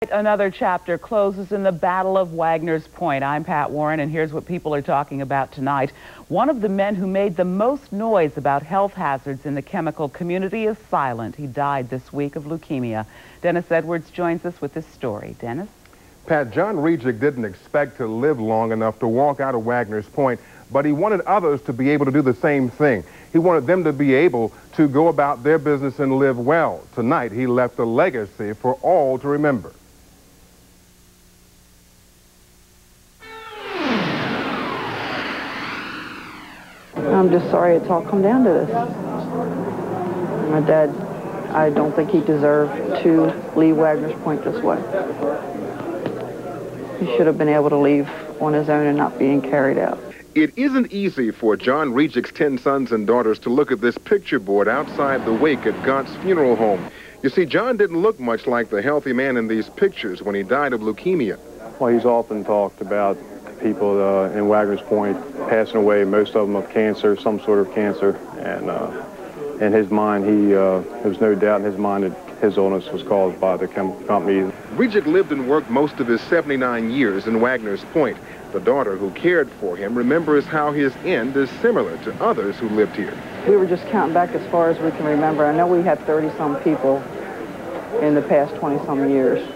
Another chapter closes in the Battle of Wagner's Point. I'm Pat Warren, and here's what people are talking about tonight. One of the men who made the most noise about health hazards in the chemical community is silent. He died this week of leukemia. Dennis Edwards joins us with this story. Dennis? Pat, John Regiec didn't expect to live long enough to walk out of Wagner's Point, but he wanted others to be able to do the same thing. He wanted them to be able to go about their business and live well. Tonight, he left a legacy for all to remember. I'm just sorry it's all come down to this. My dad, I don't think he deserved to leave Wagner's Point this way. He should have been able to leave on his own and not being carried out. It isn't easy for John Regiec's 10 sons and daughters to look at this picture board outside the wake at Gott's funeral home. You see, John didn't look much like the healthy man in these pictures when he died of leukemia. Well, he's often talked about people in Wagner's Point passing away, most of them of cancer, some sort of cancer. And in his mind, there was no doubt in his mind that his illness was caused by the chemical company. Regiec lived and worked most of his 79 years in Wagner's Point. The daughter who cared for him remembers how his end is similar to others who lived here. We were just counting back as far as we can remember. I know we had 30-some people in the past 20-some years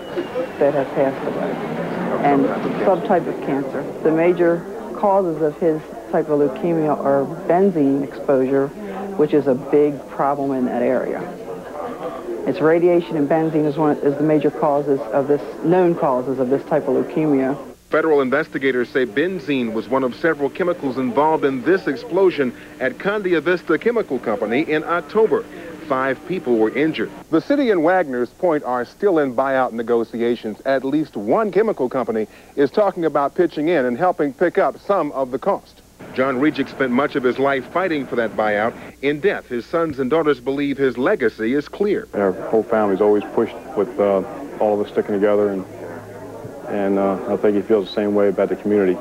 that have passed away. And subtype of cancer. The major causes of his type of leukemia are benzene exposure, which is a big problem in that area. It's radiation, and benzene is the major causes of this, known causes of this type of leukemia. Federal investigators say benzene was one of several chemicals involved in this explosion at Condia Vista Chemical Company in October. 5 people were injured. The city and Wagner's Point are still in buyout negotiations. At least one chemical company is talking about pitching in and helping pick up some of the cost. John Regiec spent much of his life fighting for that buyout. In death, his sons and daughters believe his legacy is clear. Our whole family's always pushed with all of us sticking together, and I think he feels the same way about the community.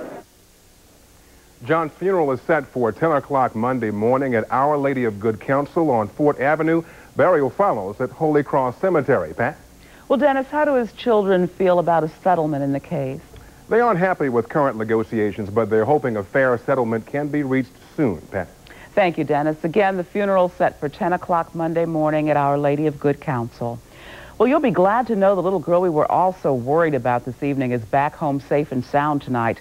John's funeral is set for 10 o'clock Monday morning at Our Lady of Good Counsel on Fort Avenue. Burial follows at Holy Cross Cemetery. Pat? Well, Dennis, how do his children feel about a settlement in the case? They aren't happy with current negotiations, but they're hoping a fair settlement can be reached soon. Pat? Thank you, Dennis. Again, the funeral set for 10 o'clock Monday morning at Our Lady of Good Counsel. Well, you'll be glad to know the little girl we were all so worried about this evening is back home safe and sound tonight.